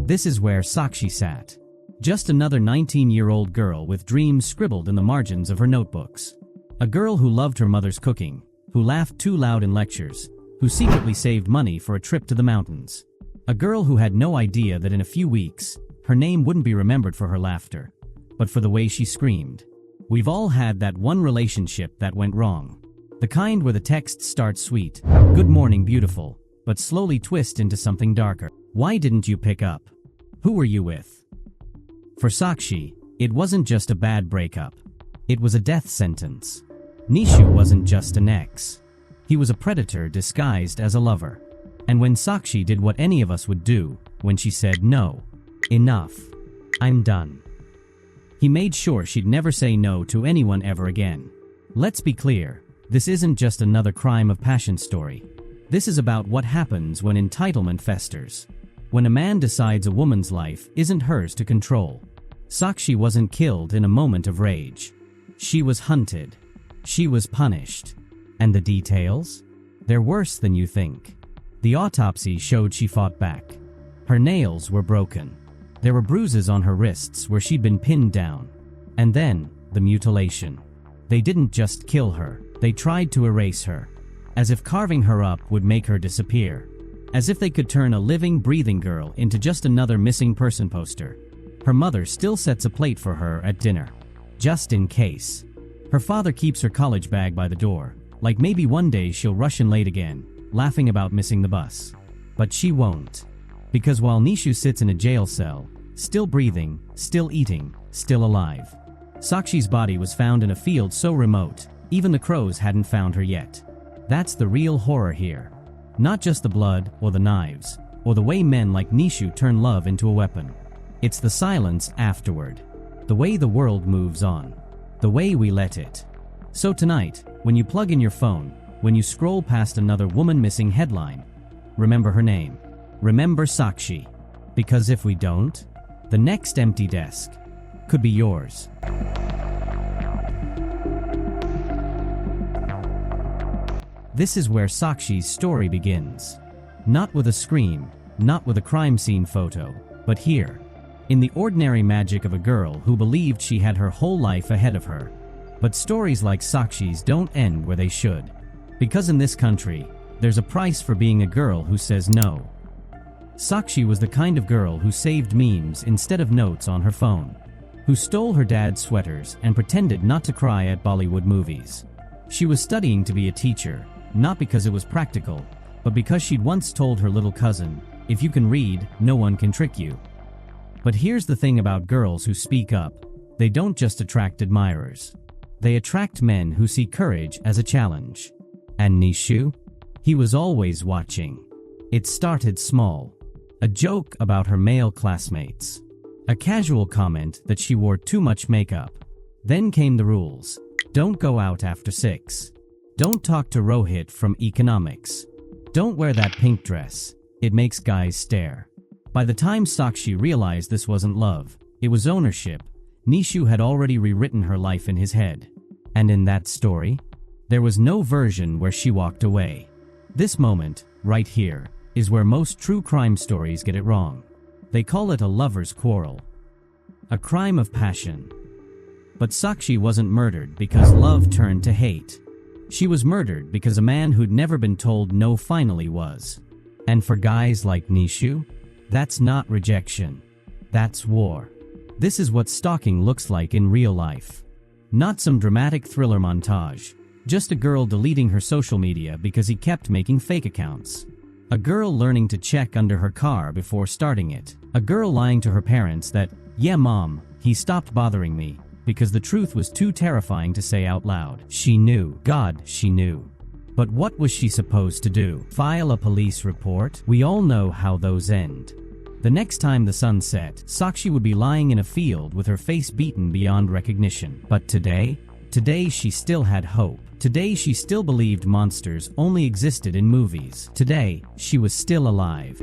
This is where Sakshi sat. Just another 19-year-old girl with dreams scribbled in the margins of her notebooks. A girl who loved her mother's cooking, who laughed too loud in lectures, who secretly saved money for a trip to the mountains. A girl who had no idea that in a few weeks, her name wouldn't be remembered for her laughter, but for the way she screamed. We've all had that one relationship that went wrong. The kind where the text starts sweet, "Good morning, beautiful," but slowly twist into something darker. Why didn't you pick up? Who were you with? For Sakshi, it wasn't just a bad breakup. It was a death sentence. Nishu wasn't just an ex. He was a predator disguised as a lover. And when Sakshi did what any of us would do, when she said no, enough, I'm done, he made sure she'd never say no to anyone ever again. Let's be clear, this isn't just another crime of passion story. This is about what happens when entitlement festers. When a man decides a woman's life isn't hers to control. Sakshi wasn't killed in a moment of rage. She was hunted. She was punished. And the details? They're worse than you think. The autopsy showed she fought back. Her nails were broken. There were bruises on her wrists where she'd been pinned down. And then, the mutilation. They didn't just kill her, they tried to erase her. As if carving her up would make her disappear. As if they could turn a living, breathing girl into just another missing person poster. Her mother still sets a plate for her at dinner. Just in case. Her father keeps her college bag by the door, like maybe one day she'll rush in late again, laughing about missing the bus. But she won't. Because while Nishu sits in a jail cell, still breathing, still eating, still alive, Sakshi's body was found in a field so remote, even the crows hadn't found her yet. That's the real horror here. Not just the blood, or the knives, or the way men like Nishu turn love into a weapon. It's the silence afterward. The way the world moves on. The way we let it. So tonight, when you plug in your phone, when you scroll past another woman missing headline, remember her name. Remember Sakshi. Because if we don't, the next empty desk could be yours. This is where Sakshi's story begins. Not with a scream, not with a crime scene photo, but here. In the ordinary magic of a girl who believed she had her whole life ahead of her. But stories like Sakshi's don't end where they should. Because in this country, there's a price for being a girl who says no. Sakshi was the kind of girl who saved memes instead of notes on her phone. Who stole her dad's sweaters and pretended not to cry at Bollywood movies. She was studying to be a teacher, not because it was practical, but because she'd once told her little cousin, if you can read, no one can trick you. But here's the thing about girls who speak up. They don't just attract admirers. They attract men who see courage as a challenge. And Nishu? He was always watching. It started small. A joke about her male classmates. A casual comment that she wore too much makeup. Then came the rules. Don't go out after 6. Don't talk to Rohit from economics. Don't wear that pink dress. It makes guys stare. By the time Sakshi realized this wasn't love, it was ownership, Nishu had already rewritten her life in his head. And in that story, there was no version where she walked away. This moment, right here, is where most true crime stories get it wrong. They call it a lover's quarrel. A crime of passion. But Sakshi wasn't murdered because love turned to hate. She was murdered because a man who'd never been told no finally was. And for guys like Nishu, that's not rejection. That's war. This is what stalking looks like in real life. Not some dramatic thriller montage. Just a girl deleting her social media because he kept making fake accounts. A girl learning to check under her car before starting it. A girl lying to her parents that, yeah mom, he stopped bothering me, because the truth was too terrifying to say out loud. She knew. God, she knew. But what was she supposed to do? File a police report? We all know how those end. The next time the sun set, Sakshi would be lying in a field with her face beaten beyond recognition. But today she still had hope. Today she still believed monsters only existed in movies. Today, she was still alive.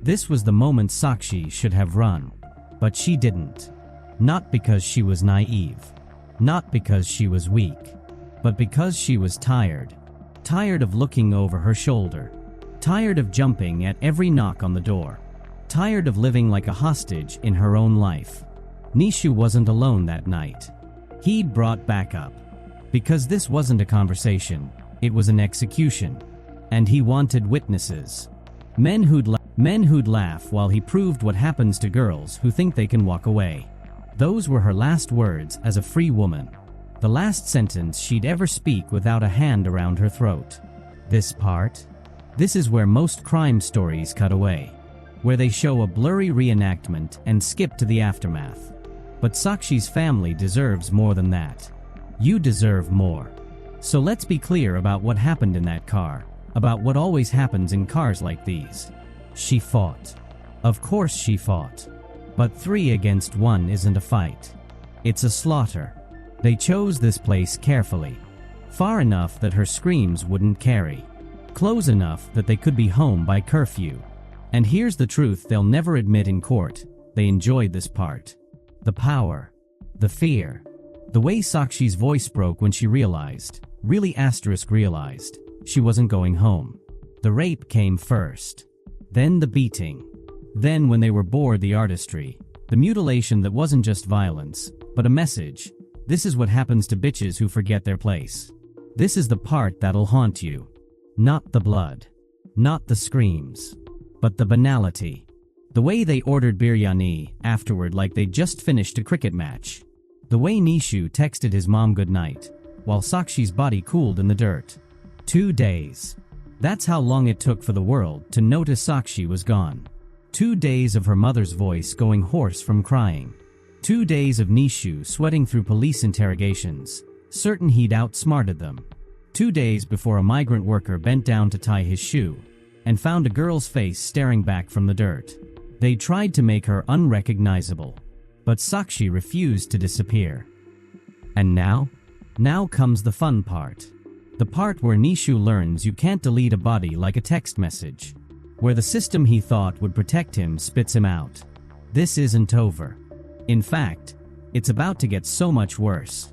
This was the moment Sakshi should have run. But she didn't. Not because she was naive. Not because she was weak. But because she was tired. tired of looking over her shoulder, tired of jumping at every knock on the door, tired of living like a hostage in her own life. Nishu wasn't alone that night. He'd brought backup. Because this wasn't a conversation, it was an execution. And he wanted witnesses. Men who'd laugh while he proved what happens to girls who think they can walk away. Those were her last words as a free woman. The last sentence she'd ever speak without a hand around her throat. This is where most crime stories cut away. Where they show a blurry reenactment and skip to the aftermath. But Sakshi's family deserves more than that. You deserve more. So let's be clear about what happened in that car, about what always happens in cars like these. She fought. Of course she fought. But 3 against 1 isn't a fight. It's a slaughter. They chose this place carefully. Far enough that her screams wouldn't carry. Close enough that they could be home by curfew. And here's the truth they'll never admit in court. They enjoyed this part. The power. The fear. The way Sakshi's voice broke when she realized, realized, she wasn't going home. The rape came first. Then the beating. Then when they were bored, the artistry. The mutilation that wasn't just violence, but a message. This is what happens to bitches who forget their place. This is the part that'll haunt you. Not the blood. Not the screams. But the banality. The way they ordered biryani afterward like they'd just finished a cricket match. The way Nishu texted his mom goodnight, while Sakshi's body cooled in the dirt. 2 days. That's how long it took for the world to notice Sakshi was gone. 2 days of her mother's voice going hoarse from crying. 2 days of Nishu sweating through police interrogations, certain he'd outsmarted them. 2 days before a migrant worker bent down to tie his shoe, and found a girl's face staring back from the dirt. They tried to make her unrecognizable, but Sakshi refused to disappear. And now? Now comes the fun part. The part where Nishu learns you can't delete a body like a text message. Where the system he thought would protect him spits him out. This isn't over. In fact, it's about to get so much worse.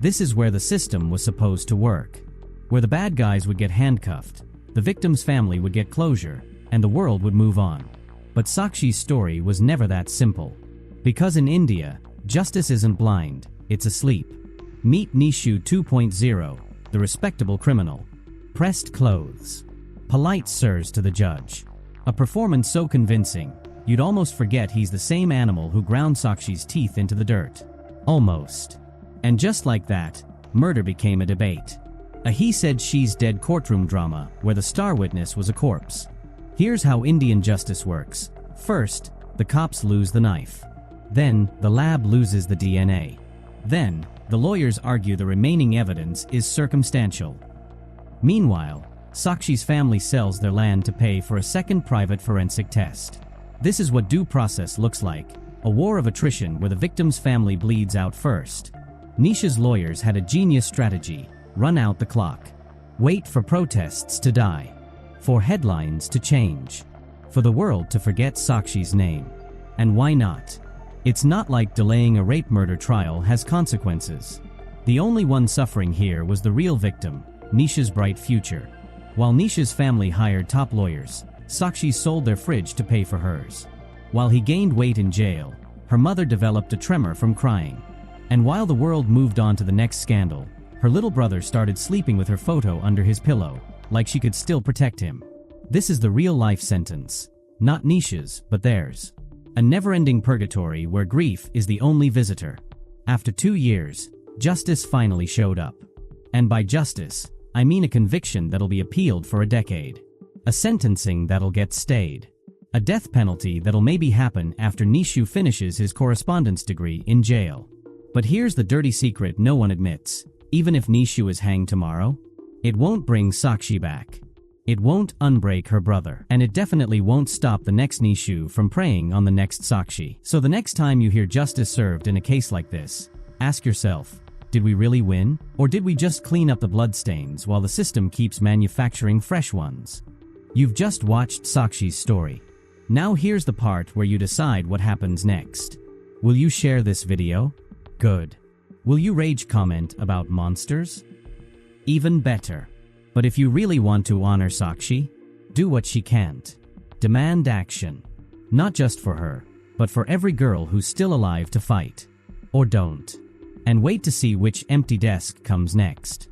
This is where the system was supposed to work. Where the bad guys would get handcuffed, the victim's family would get closure, and the world would move on. But Sakshi's story was never that simple. Because in India, justice isn't blind, it's asleep. Meet Nishu 2.0, the respectable criminal. Pressed clothes. Polite sirs to the judge. A performance so convincing, you'd almost forget he's the same animal who ground Sakshi's teeth into the dirt. Almost. And just like that, murder became a debate. A he-said-she's-dead courtroom drama where the star witness was a corpse. Here's how Indian justice works. First, the cops lose the knife. Then, the lab loses the DNA. Then, the lawyers argue the remaining evidence is circumstantial. Meanwhile, Sakshi's family sells their land to pay for a second private forensic test. This is what due process looks like, a war of attrition where the victim's family bleeds out first. Nishu's lawyers had a genius strategy: run out the clock. Wait for protests to die. For headlines to change. For the world to forget Sakshi's name. And why not? It's not like delaying a rape murder trial has consequences. The only one suffering here was the real victim, Nishu's bright future. While Nishu's family hired top lawyers, Sakshi sold their fridge to pay for hers. While he gained weight in jail, her mother developed a tremor from crying. And while the world moved on to the next scandal, her little brother started sleeping with her photo under his pillow, like she could still protect him. This is the real-life sentence. Not Nishu's, but theirs. A never-ending purgatory where grief is the only visitor. After 2 years, justice finally showed up. And by justice, I mean a conviction that'll be appealed for a decade. A sentencing that'll get stayed. A death penalty that'll maybe happen after Nishu finishes his correspondence degree in jail. But here's the dirty secret no one admits. Even if Nishu is hanged tomorrow, it won't bring Sakshi back. It won't unbreak her brother. And it definitely won't stop the next Nishu from preying on the next Sakshi. So the next time you hear justice served in a case like this, ask yourself, did we really win? Or did we just clean up the bloodstains while the system keeps manufacturing fresh ones? You've just watched Sakshi's story. Now here's the part where you decide what happens next. Will you share this video? Good. Will you rage comment about monsters? Even better. But if you really want to honor Sakshi, do what she can't. Demand action. Not just for her, but for every girl who's still alive to fight. Or don't. And wait to see which empty desk comes next.